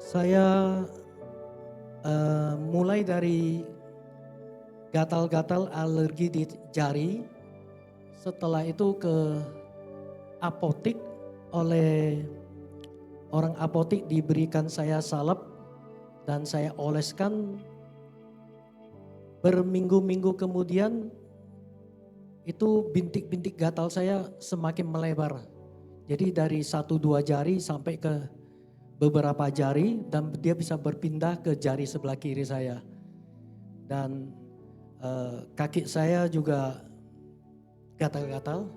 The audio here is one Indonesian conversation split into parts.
Saya mulai dari gatal-gatal alergi di jari, setelah itu ke apotik, oleh orang apotik diberikan saya salep dan saya oleskan. Berminggu-minggu kemudian itu bintik-bintik gatal saya semakin melebar. Jadi dari 1-2 jari sampai ke beberapa jari dan dia bisa berpindah ke jari sebelah kiri saya. Dan kaki saya juga gatal-gatal.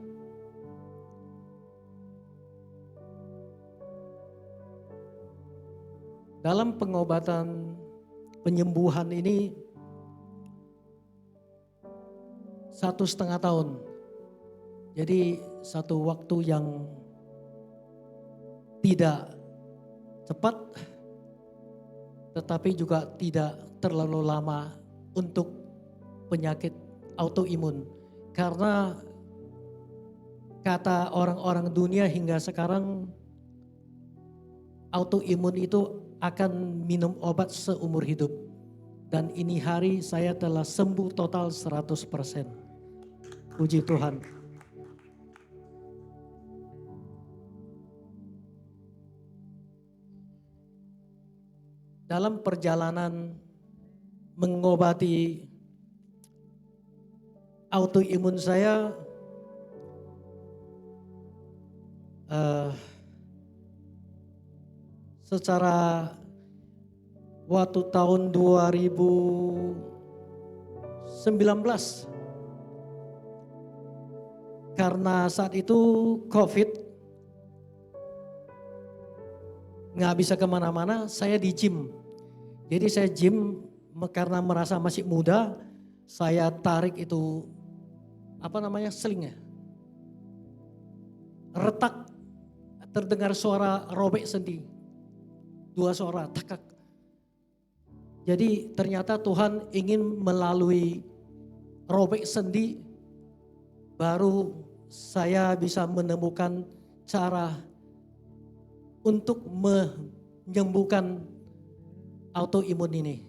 Dalam pengobatan penyembuhan ini 1,5 tahun. Jadi satu waktu yang tidak cepat, tetapi juga tidak terlalu lama untuk penyakit autoimun. Karena kata orang-orang dunia hingga sekarang autoimun itu akan minum obat seumur hidup. Dan ini hari saya telah sembuh total 100%. Puji Tuhan. Dalam perjalanan mengobati autoimun saya, secara waktu tahun 2019, karena saat itu COVID, nggak bisa kemana-mana, saya di gym. Jadi saya gym karena merasa masih muda, saya tarik itu selingnya, retak, terdengar suara robek sendi, 2 suara takak. Jadi ternyata Tuhan ingin melalui robek sendi baru saya bisa menemukan cara untuk menyembuhkan autoimun ini.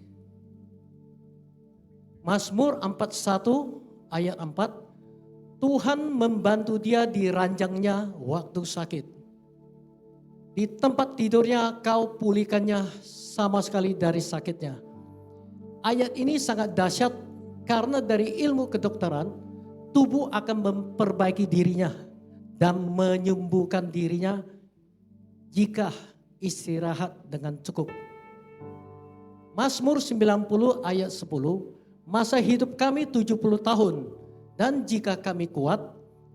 Mazmur 41 ayat 4, Tuhan membantu dia di ranjangnya waktu sakit. Di tempat tidurnya kau pulihkannya sama sekali dari sakitnya. Ayat ini sangat dahsyat karena dari ilmu kedokteran, tubuh akan memperbaiki dirinya dan menyembuhkan dirinya jika istirahat dengan cukup. Mazmur 90 ayat 10, masa hidup kami 70 tahun dan jika kami kuat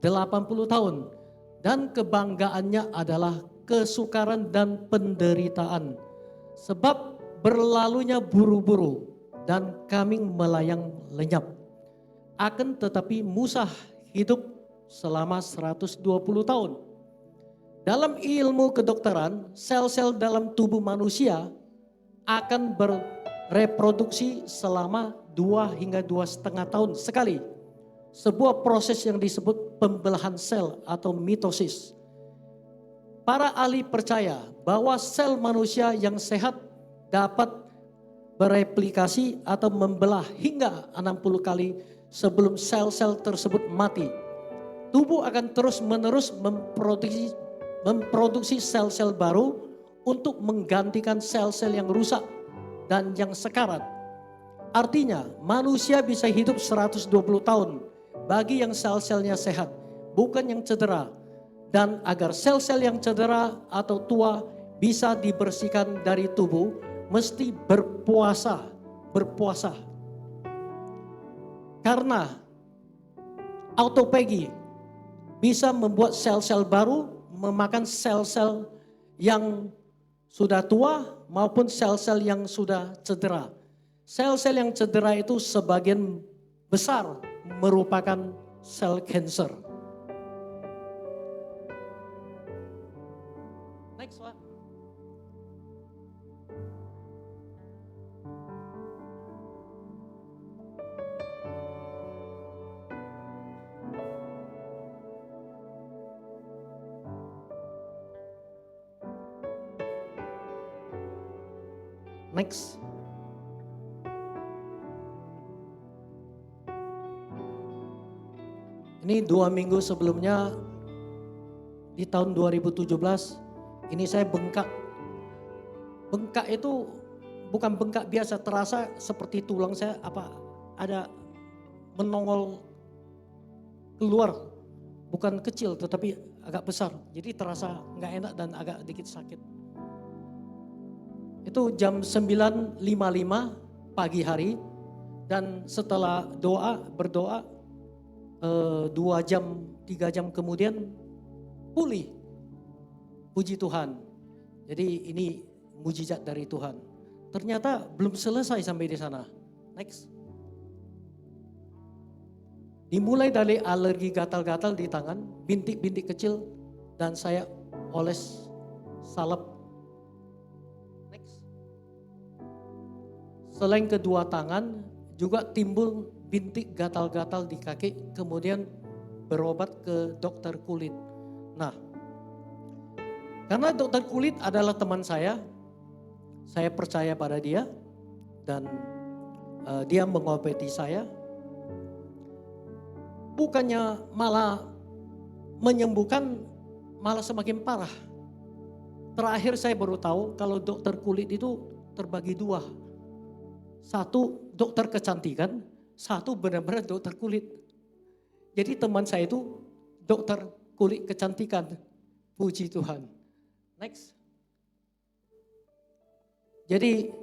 80 tahun dan kebanggaannya adalah kesukaran dan penderitaan. Sebab berlalunya buru-buru dan kami melayang lenyap. Akan tetapi Musa hidup selama 120 tahun. Dalam ilmu kedokteran, sel-sel dalam tubuh manusia akan bereproduksi selama 2 hingga 2,5 tahun sekali. Sebuah proses yang disebut pembelahan sel atau mitosis. Para ahli percaya bahwa sel manusia yang sehat dapat bereplikasi atau membelah hingga 60 kali sebelum sel-sel tersebut mati. Tubuh akan terus-menerus memproduksi sel-sel baru untuk menggantikan sel-sel yang rusak dan yang sekarat. Artinya manusia bisa hidup 120 tahun bagi yang sel-selnya sehat, bukan yang cedera. Dan agar sel-sel yang cedera atau tua bisa dibersihkan dari tubuh, mesti berpuasa. Karena autophagy bisa membuat sel-sel baru memakan sel-sel yang sudah tua maupun sel-sel yang sudah cedera. Sel-sel yang cedera itu sebagian besar merupakan sel kanker. Next one. Next. Ini 2 minggu sebelumnya di tahun 2017 ini saya bengkak. Bengkak itu bukan bengkak biasa, terasa seperti tulang saya ada menongol keluar, bukan kecil tetapi agak besar. Jadi terasa nggak enak dan agak dikit sakit. Itu jam 9.55 pagi hari dan setelah berdoa 2 jam 3 jam kemudian pulih. Puji Tuhan. Jadi ini mujizat dari Tuhan. Ternyata belum selesai sampai di sana. Next. Dimulai dari alergi gatal-gatal di tangan, bintik-bintik kecil dan saya oles salep. Next. Selain kedua tangan juga timbul bintik gatal-gatal di kaki, kemudian berobat ke dokter kulit. Nah, karena dokter kulit adalah teman saya percaya pada dia dan dia mengobati saya. Bukannya malah menyembuhkan, malah semakin parah. Terakhir saya baru tahu kalau dokter kulit itu terbagi 2. Satu dokter kecantikan, satu benar-benar dokter kulit. Jadi teman saya itu dokter kulit kecantikan. Puji Tuhan. Next. Jadi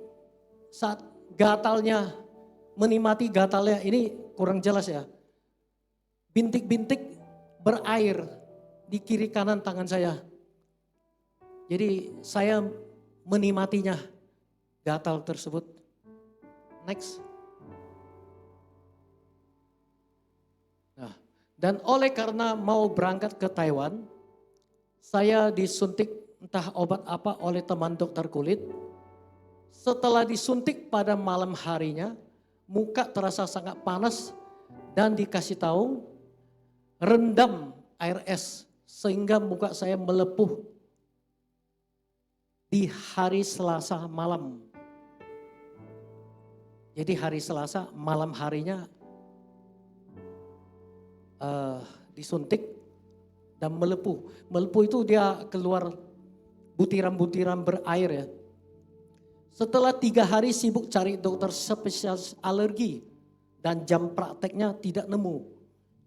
saat gatalnya, menikmati gatalnya ini kurang jelas ya. Bintik-bintik berair di kiri kanan tangan saya. Jadi saya menikmatinya gatal tersebut. Next. Nah, dan oleh karena mau berangkat ke Taiwan, saya disuntik entah obat apa oleh teman dokter kulit. Setelah disuntik pada malam harinya, muka terasa sangat panas dan dikasih tahu rendam air es sehingga muka saya melepuh di hari Selasa malam. Jadi hari Selasa malam harinya disuntik dan melepuh. Melepuh itu dia keluar butiran-butiran berair ya. Setelah 3 hari sibuk cari dokter spesialis alergi dan jam prakteknya tidak nemu.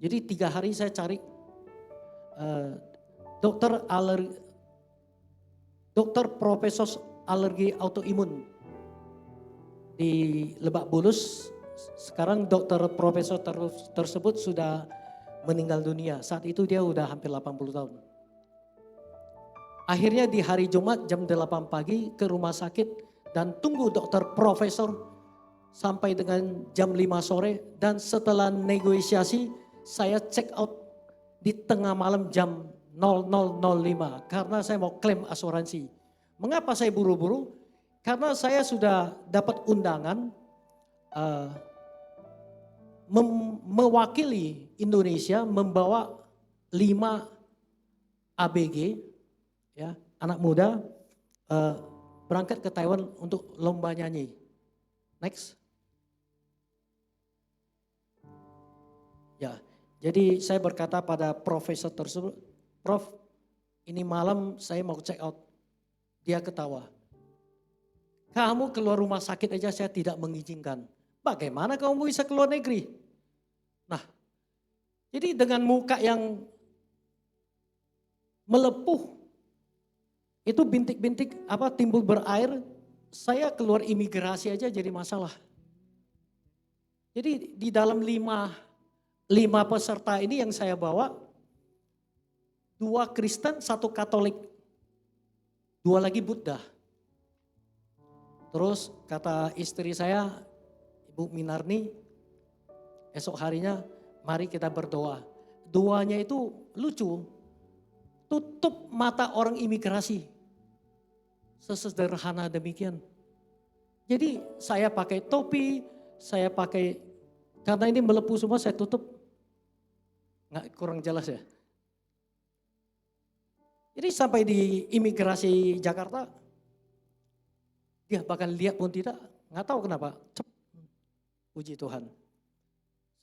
Jadi 3 hari saya cari dokter profesor alergi autoimun di Lebak Bulus. Sekarang dokter profesor tersebut sudah meninggal dunia. Saat itu dia udah hampir 80 tahun. Akhirnya di hari Jumat jam 8 pagi ke rumah sakit dan tunggu dokter profesor sampai dengan jam 5 sore. Dan setelah negosiasi saya check out di tengah malam jam 00.05 karena saya mau klaim asuransi. Mengapa saya buru-buru? Karena saya sudah dapat undangan mewakili Indonesia membawa 5 ABG, ya, anak muda berangkat ke Taiwan untuk lomba nyanyi. Next. Ya, jadi saya berkata pada profesor tersebut, Prof, ini malam saya mau check out. Dia ketawa. Kamu keluar rumah sakit aja saya tidak mengizinkan. Bagaimana kamu bisa keluar negeri? Nah, jadi dengan muka yang melepuh, itu bintik-bintik timbul berair, saya keluar imigrasi aja jadi masalah. Jadi di dalam 5 peserta ini yang saya bawa, 2 Kristen, 1 Katolik, 2 lagi Buddha. Terus kata istri saya, Ibu Minarni, esok harinya mari kita berdoa. Doanya itu lucu, tutup mata orang imigrasi. Sesederhana demikian. Jadi saya pakai topi, karena ini melepuh semua saya tutup. Nggak, kurang jelas ya. Jadi sampai di imigrasi Jakarta, Dia bahkan lihat pun tidak, nggak tahu kenapa. Cep. Puji Tuhan.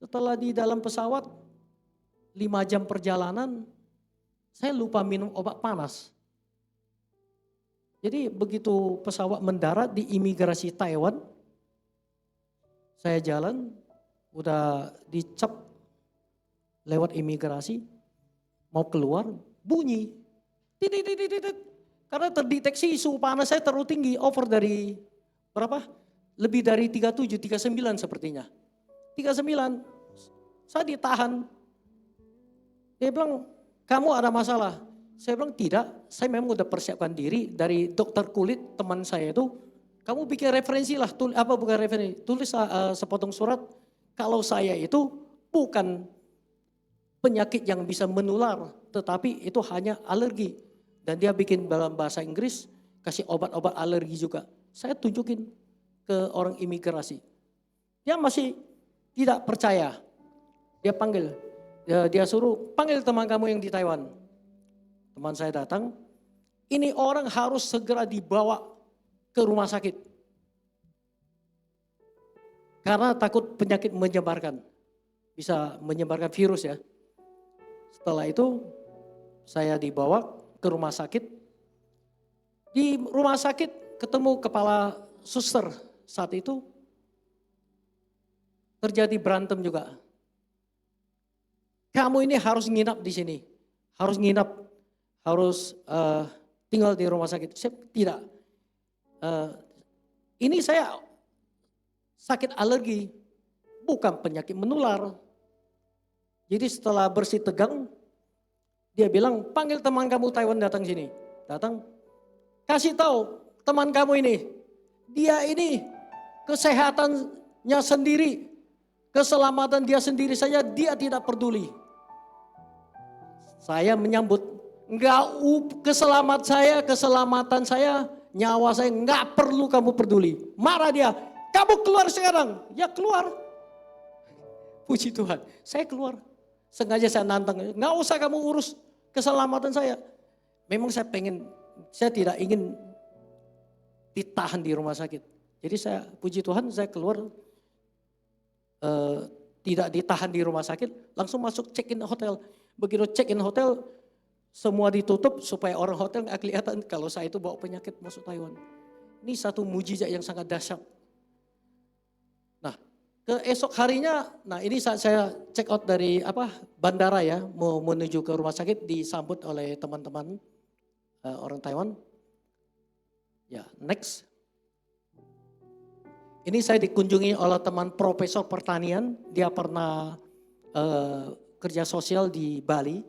Setelah di dalam pesawat 5 jam perjalanan, saya lupa minum obat panas. Jadi begitu pesawat mendarat di imigrasi Taiwan, saya jalan, udah dicap lewat imigrasi, mau keluar, bunyi. Titit. Karena terdeteksi suhu panas saya terlalu tinggi, over dari berapa? Lebih dari 37, 39 sepertinya. 39, saya ditahan. Dia bilang, kamu ada masalah. Saya bilang tidak, saya memang udah persiapkan diri dari dokter kulit teman saya itu. Kamu bikin referensi lah, bukan referensi, tulis sepotong surat. Kalau saya itu bukan penyakit yang bisa menular, tetapi itu hanya alergi. Dan dia bikin dalam bahasa Inggris, kasih obat-obat alergi juga. Saya tunjukin ke orang imigrasi. Dia masih tidak percaya. Dia panggil, dia suruh panggil teman kamu yang di Taiwan. Teman saya datang, ini orang harus segera dibawa ke rumah sakit. Karena takut penyakit menyebarkan. Bisa menyebarkan virus ya. Setelah itu saya dibawa ke rumah sakit. Di rumah sakit ketemu kepala suster saat itu. Terjadi berantem juga. Kamu ini harus nginap di sini. Harus nginap. Harus tinggal di rumah sakit. Saya tidak. Ini saya sakit alergi. Bukan penyakit menular. Jadi setelah bersih tegang, dia bilang panggil teman kamu Taiwan datang sini. Datang, kasih tahu teman kamu ini, dia ini kesehatannya sendiri, keselamatan dia sendiri saja dia tidak peduli. Saya menyambut, keselamatan saya, nyawa saya enggak perlu kamu peduli. Marah dia, kamu keluar sekarang. Ya keluar. Puji Tuhan, saya keluar. Sengaja saya nantang, nggak usah kamu urus keselamatan saya. Memang saya tidak ingin ditahan di rumah sakit. Jadi saya, puji Tuhan saya keluar, tidak ditahan di rumah sakit, langsung masuk check-in hotel. Begitu check-in hotel, semua ditutup supaya orang hotel nggak kelihatan kalau saya itu bawa penyakit masuk Taiwan. Ini satu mujizat yang sangat dahsyat. Nah, keesok harinya, nah ini saat saya check out dari bandara ya, mau menuju ke rumah sakit, disambut oleh teman-teman orang Taiwan. Ya, next. Ini saya dikunjungi oleh teman profesor pertanian, dia pernah kerja sosial di Bali.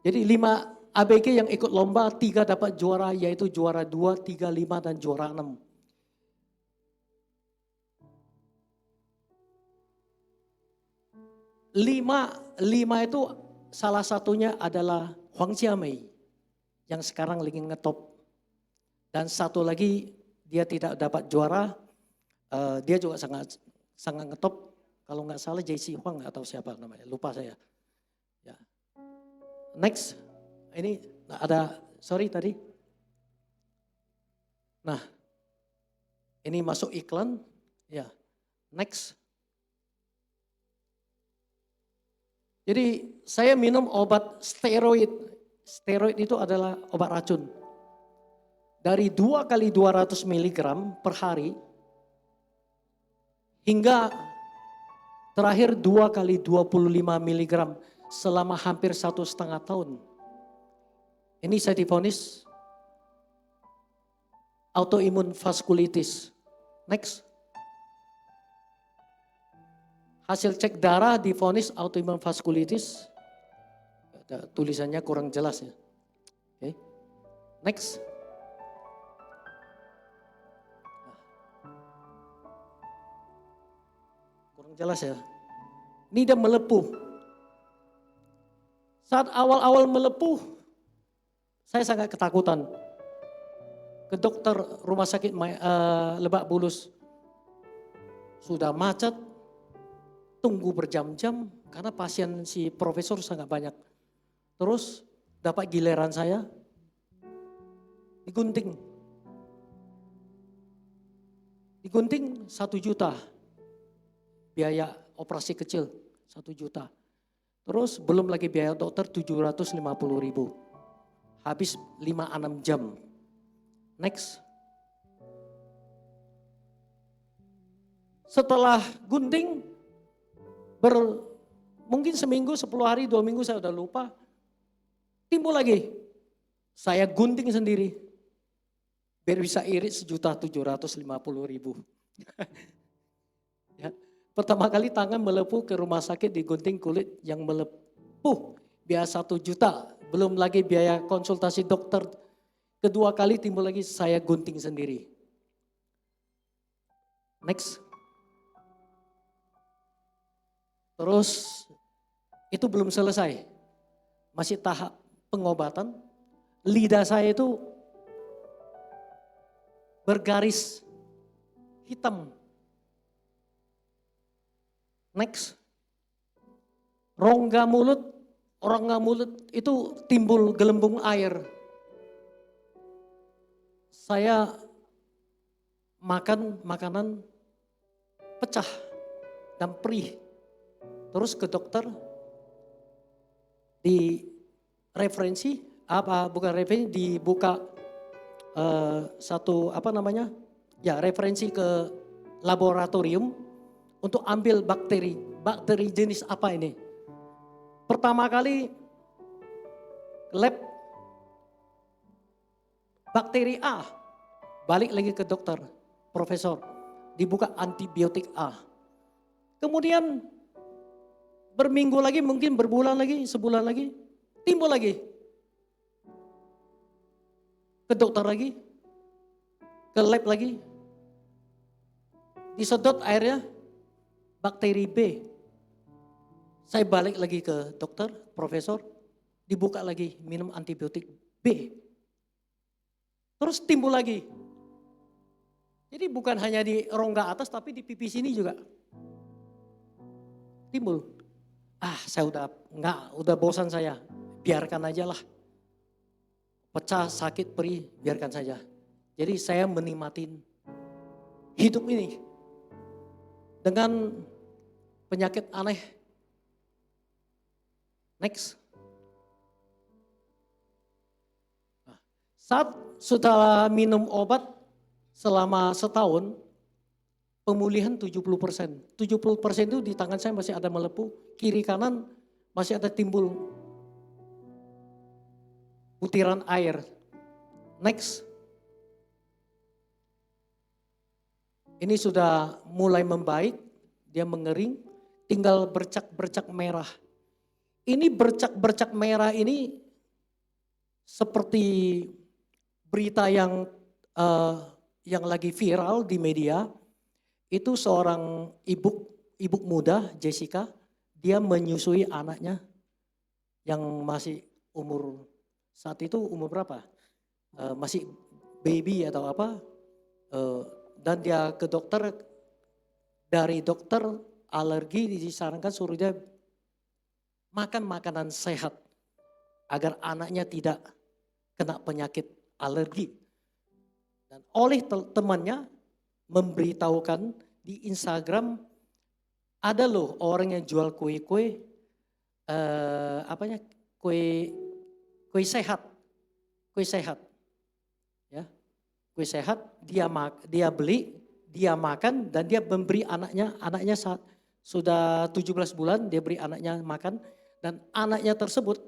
Jadi 5 ABG yang ikut lomba, 3 dapat juara, yaitu juara 2, 3, 5 dan juara 6. Lima itu salah satunya adalah Huang Jiamei yang sekarang lagi ngetop. Dan satu lagi dia tidak dapat juara, dia juga sangat ngetop. Kalau nggak salah JC Huang atau siapa namanya, lupa saya. Ya. Next, ini ada, sorry tadi. Nah, ini masuk iklan, ya. Next. Jadi saya minum obat steroid. Steroid itu adalah obat racun. Dari 2 kali 200 mg per hari hingga terakhir 2 kali 25 mg selama hampir 1,5 tahun. Ini saya divonis autoimun vaskulitis. Next. Hasil cek darah divonis autoimun vaskulitis. Tulisannya kurang jelas ya. Oke. Next. Kurang jelas ya. Ini dia melepuh. Saat awal-awal melepuh, saya sangat ketakutan. Ke dokter rumah sakit Lebak Bulus. Sudah macet. Tunggu berjam-jam karena pasien si profesor sangat banyak. Terus dapat giliran saya digunting. Digunting 1 juta, biaya operasi kecil 1 juta. Terus belum lagi biaya dokter 750.000. Habis 5-6 jam. Next. Setelah gunting, mungkin seminggu, 10 hari, 2 minggu saya udah lupa. Timbul lagi. Saya gunting sendiri. Biar bisa irit 1.750.000. Ya. Pertama kali tangan melepuh ke rumah sakit digunting kulit yang melepuh. Biaya 1 juta. Belum lagi biaya konsultasi dokter. Kedua kali timbul lagi saya gunting sendiri. Next. Terus itu belum selesai. Masih tahap pengobatan. Lidah saya itu bergaris hitam. Next. Rongga mulut itu timbul gelembung air. Saya makan makanan pecah dan perih. Terus ke dokter di referensi, dibuka referensi ke laboratorium untuk ambil bakteri jenis apa ini. Pertama kali lab bakteri A, balik lagi ke dokter, profesor, dibuka antibiotik A. Kemudian berminggu lagi, mungkin berbulan lagi, sebulan lagi, timbul lagi. Ke dokter lagi, ke lab lagi, disedot airnya, bakteri B. Saya balik lagi ke dokter, profesor, dibuka lagi, minum antibiotik B. Terus timbul lagi. Jadi bukan hanya di rongga atas, tapi di pipi sini juga timbul. Saya udah bosan saya, biarkan aja lah. Pecah, sakit, perih, biarkan saja. Jadi saya menikmatin hidup ini dengan penyakit aneh. Next. Saat setelah minum obat selama setahun, pemulihan 70%. 70% itu di tangan saya masih ada melepuh, kiri kanan masih ada timbul butiran air. Next. Ini sudah mulai membaik, dia mengering, tinggal bercak-bercak merah. Ini bercak-bercak merah ini seperti berita yang lagi viral di media. Itu seorang ibu muda, Jessica, dia menyusui anaknya yang masih saat itu umur berapa? Masih baby atau apa. Dan dia ke dokter, dari dokter alergi disarankan suruh dia makan makanan sehat agar anaknya tidak kena penyakit alergi. Dan oleh temannya memberitahukan di Instagram, ada loh orang yang jual kue sehat, ya, kue sehat, dia beli, dia makan dan dia memberi anaknya saat sudah 17 bulan dia beri anaknya makan dan anaknya tersebut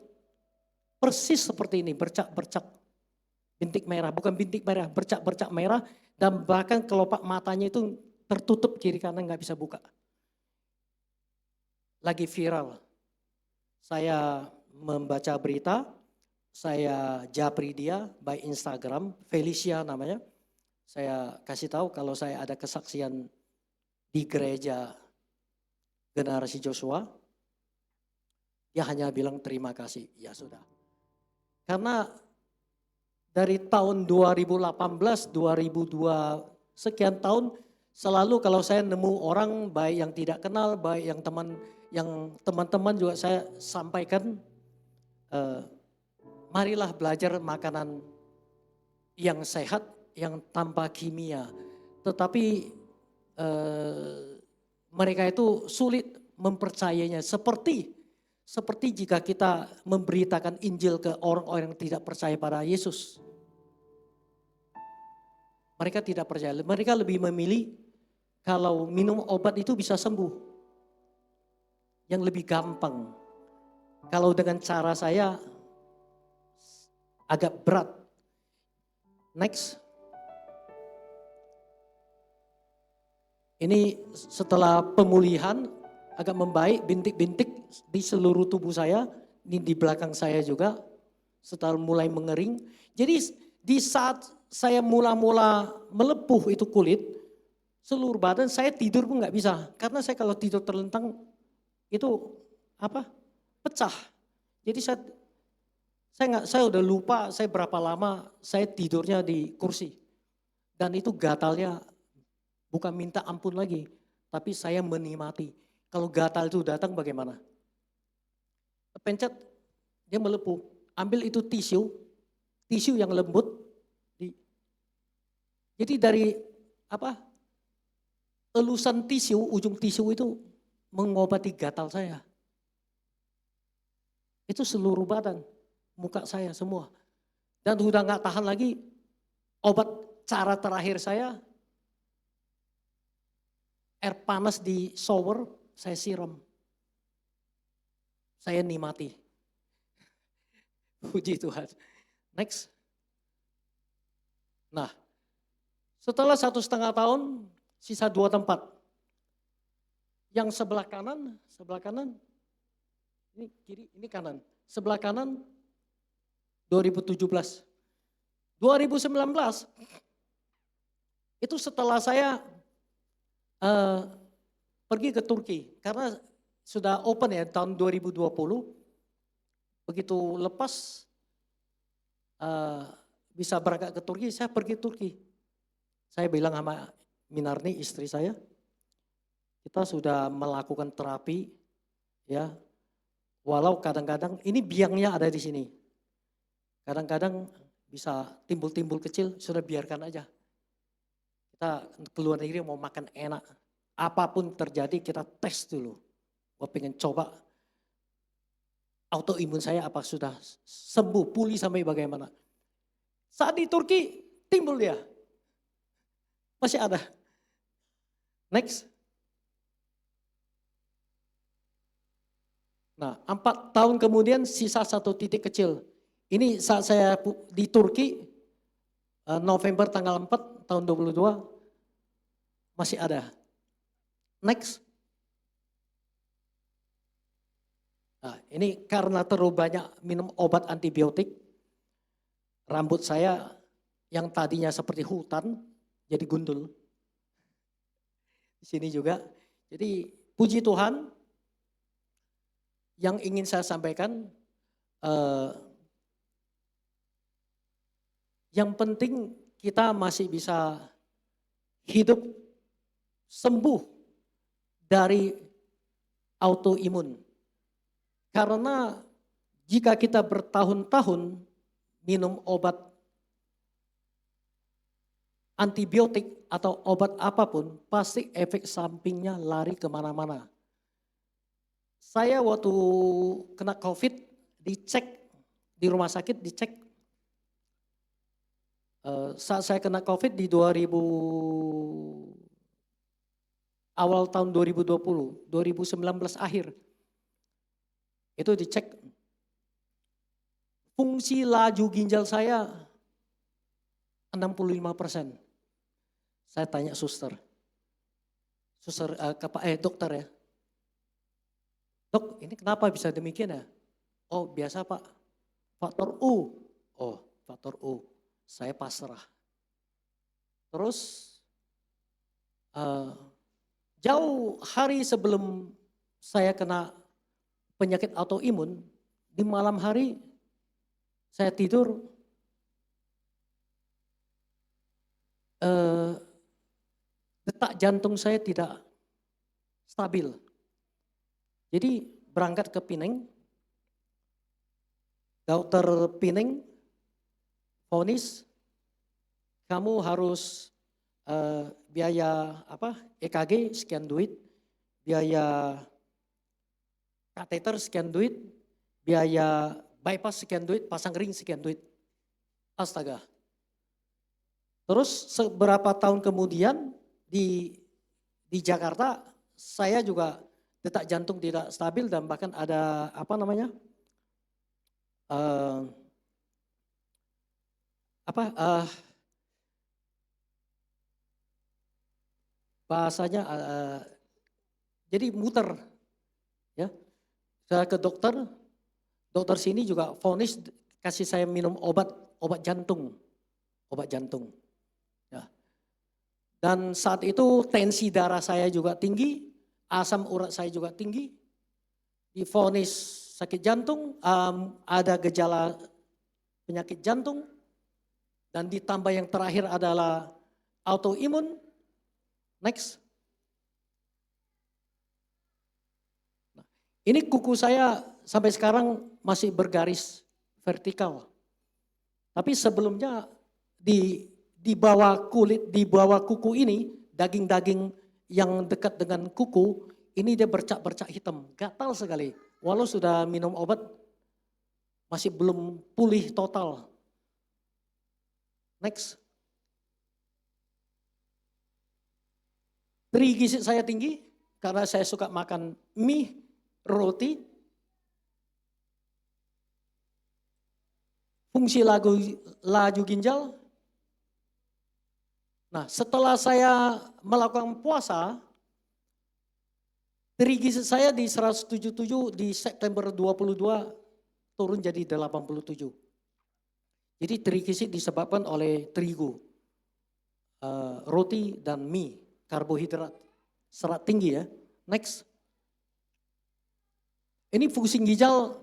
persis seperti ini, bercak-bercak bintik merah, bukan bintik merah, bercak-bercak merah dan bahkan kelopak matanya itu tertutup kiri kanan nggak bisa buka. Lagi viral. Saya membaca berita, saya japri dia by Instagram, Felicia namanya. Saya kasih tahu kalau saya ada kesaksian di gereja Generasi Joshua. Dia hanya bilang terima kasih, ya sudah. Karena dari tahun 2018, 2002 sekian tahun selalu kalau saya nemu orang baik yang tidak kenal, baik yang teman-teman juga saya sampaikan, marilah belajar makanan yang sehat, yang tanpa kimia. Tetapi mereka itu sulit mempercayainya. Seperti jika kita memberitakan Injil ke orang-orang yang tidak percaya pada Yesus. Mereka tidak percaya. Mereka lebih memilih kalau minum obat itu bisa sembuh. Yang lebih gampang. Kalau dengan cara saya agak berat. Next. Ini setelah pemulihan agak membaik, bintik-bintik di seluruh tubuh saya, ini di belakang saya juga, setelah mulai mengering. Jadi di saat saya mula-mula melepuh itu kulit, seluruh badan saya tidur pun nggak bisa. Karena saya kalau tidur terlentang itu pecah. Jadi saya udah lupa saya berapa lama saya tidurnya di kursi. Dan itu gatalnya bukan minta ampun lagi, tapi saya menikmati. Kalau gatal itu datang bagaimana? Pencet, dia melepuh. Ambil itu tisu yang lembut. Jadi dari elusan tisu, ujung tisu itu mengobati gatal saya. Itu seluruh badan, muka saya semua. Dan udah gak tahan lagi, obat cara terakhir saya, air panas di shower, saya siram. Saya nikmati. Puji Tuhan. Next. Nah, setelah 1,5 tahun, sisa 2 tempat. Yang sebelah kanan, ini kiri, ini kanan. Sebelah kanan, 2017. 2019, itu setelah saya pergi ke Turki, karena sudah open ya tahun 2020, begitu lepas bisa berangkat ke Turki, saya pergi Turki. Saya bilang sama Minarni, istri saya, kita sudah melakukan terapi, ya, walau kadang-kadang ini biangnya ada di sini, kadang-kadang bisa timbul-timbul kecil, sudah biarkan aja. Kita keluar negeri mau makan enak, apapun terjadi kita tes dulu. Gue pengen coba autoimun saya apa sudah sembuh, pulih sampai bagaimana. Saat di Turki timbul dia, masih ada. Next. Nah, 4 tahun kemudian sisa 1 titik kecil. Ini saat saya di Turki, November tanggal 4 tahun 22, masih ada. Next. Nah, ini karena terlalu banyak minum obat antibiotik, rambut saya yang tadinya seperti hutan jadi gundul. Di sini juga. Jadi puji Tuhan, yang ingin saya sampaikan, yang penting kita masih bisa hidup sembuh dari autoimun. Karena jika kita bertahun-tahun minum obat antibiotik atau obat apapun, pasti efek sampingnya lari kemana-mana. Saya waktu kena COVID, dicek di rumah sakit, saat saya kena COVID di awal tahun 2020, 2019 akhir, itu dicek fungsi laju ginjal saya 65%. Saya tanya dokter ya, dok ini kenapa bisa demikian ya? Oh biasa Pak, faktor U. Oh faktor U, saya pasrah. Terus jauh hari sebelum saya kena penyakit autoimun, di malam hari saya tidur, detak jantung saya tidak stabil. Jadi berangkat ke Pineng, dokter Pineng vonis, kamu harus biaya EKG sekian duit, biaya kateter sekian duit, biaya bypass sekian duit, pasang ring sekian duit. Astaga. Terus beberapa tahun kemudian di Jakarta saya juga detak jantung tidak stabil dan bahkan ada bahasanya jadi muter ya. Saya ke dokter sini juga vonis kasih saya minum obat jantung. Ya. Dan saat itu tensi darah saya juga tinggi, asam urat saya juga tinggi. Divonis sakit jantung, ada gejala penyakit jantung, dan ditambah yang terakhir adalah autoimun. Next. Nah, ini kuku saya sampai sekarang masih bergaris vertikal. Tapi sebelumnya di bawah kulit, di bawah kuku ini, daging-daging yang dekat dengan kuku, ini dia bercak-bercak hitam, gatal sekali. Walau sudah minum obat, masih belum pulih total. Next. Trigliserid saya tinggi, karena saya suka makan mie, roti. Fungsi laju ginjal. Nah, setelah saya melakukan puasa, trigliserid saya di 177 di September 22 turun jadi 87. Jadi trigliserid disebabkan oleh terigu, roti dan mie, karbohidrat, serat tinggi ya. Next. Ini fungsi ginjal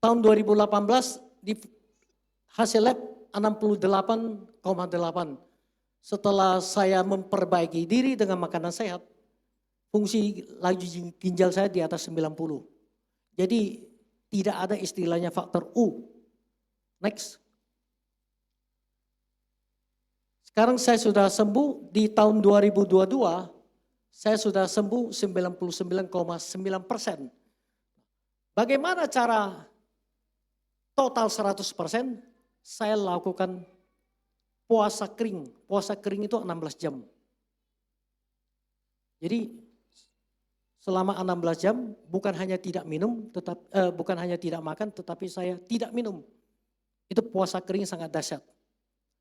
tahun 2018 di hasil lab 68,8. Setelah saya memperbaiki diri dengan makanan sehat, fungsi laju ginjal saya di atas 90. Jadi tidak ada istilahnya faktor U. Next. Sekarang saya sudah sembuh di tahun 2022, saya sudah sembuh 99,9%. Bagaimana cara total 100%? Saya lakukan puasa kering. Puasa kering itu 16 jam. Jadi selama 16 jam bukan hanya tidak minum, bukan hanya tidak makan, tetapi saya tidak minum. Itu puasa kering sangat dahsyat.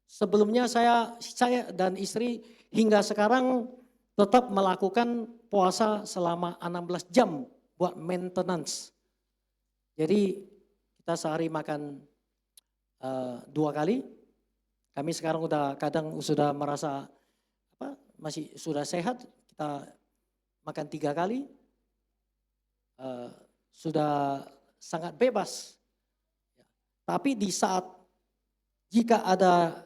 Sebelumnya saya dan istri hingga sekarang tetap melakukan puasa selama 16 jam buat maintenance. Jadi kita sehari makan 2 kali. Kami sekarang kadang sudah merasa masih sudah sehat, kita makan 3 kali. Sudah sangat bebas. Tapi di saat jika ada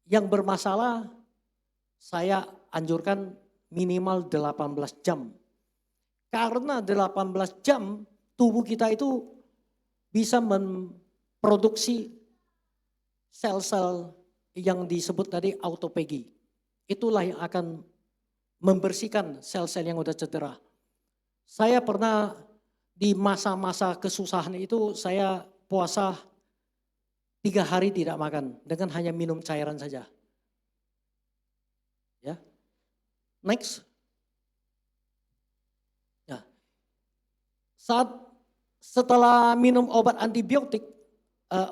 yang bermasalah, saya anjurkan minimal 18 jam. Karena 18 jam tubuh kita itu bisa memproduksi sel-sel yang disebut tadi autophagy. Itulah yang akan membersihkan sel-sel yang sudah cedera. Saya pernah di masa-masa kesusahan itu saya puasa 3 hari tidak makan dengan hanya minum cairan saja. Ya. Next. Ya. Setelah minum obat antibiotik,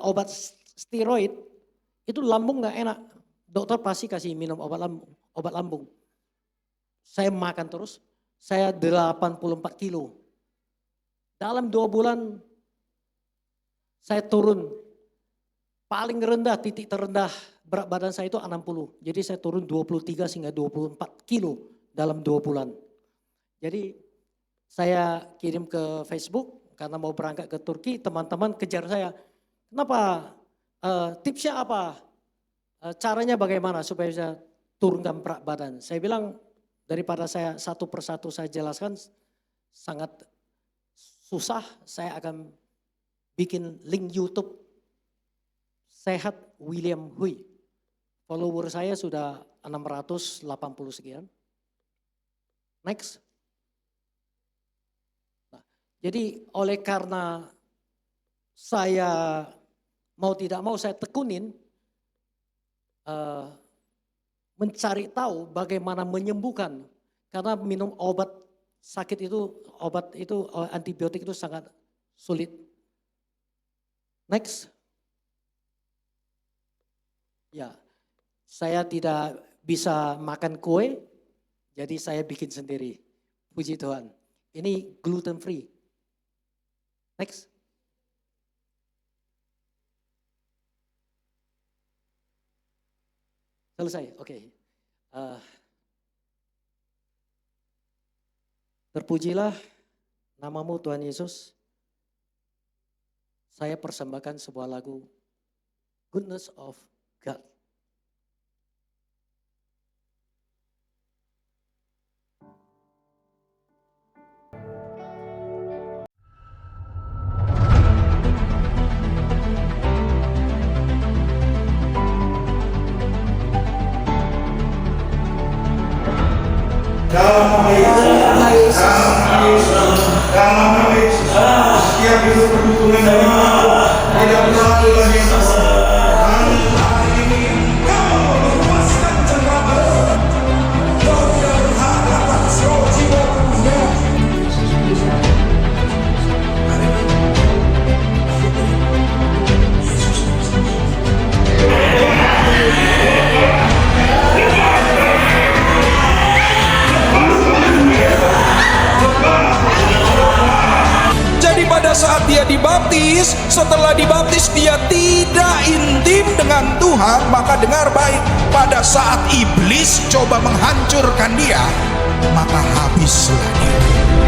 obat steroid, itu lambung nggak enak. Dokter pasti kasih minum obat lambung. Saya makan terus, saya 84 kilo. Dalam 2 bulan saya turun. Paling rendah, titik terendah berat badan saya itu 60. Jadi saya turun 23 hingga 24 kilo dalam 2 bulan. Jadi saya kirim ke Facebook karena mau berangkat ke Turki, teman-teman kejar saya. Kenapa? Tipsnya apa? Caranya bagaimana supaya bisa turunkan berat badan? Saya bilang daripada saya satu persatu saya jelaskan sangat susah, saya akan bikin link YouTube Sehat William Hui. Follower saya sudah 680 sekian. Next. Nah, jadi oleh karena saya mau tidak mau saya tekunin mencari tahu bagaimana menyembuhkan, karena minum obat sakit itu, antibiotik itu sangat sulit. Next. Ya, saya tidak bisa makan kue, jadi saya bikin sendiri. Puji Tuhan. Ini gluten free. Next. Selesai, oke. Terpujilah namamu Tuhan Yesus. Saya persembahkan sebuah lagu Goodness of God. Dalam nama Yesus, dalam nama Yesus, setiap hidup perdukunan dari Tuhan tidak berlalu lagi. Hari ini kau melepaskan cengkraman, kau tidak berhak atas jiwamu. Pada saat dia dibaptis, setelah dibaptis dia tidak intim dengan Tuhan, maka dengar baik, pada saat iblis coba menghancurkan dia, maka habislah dia.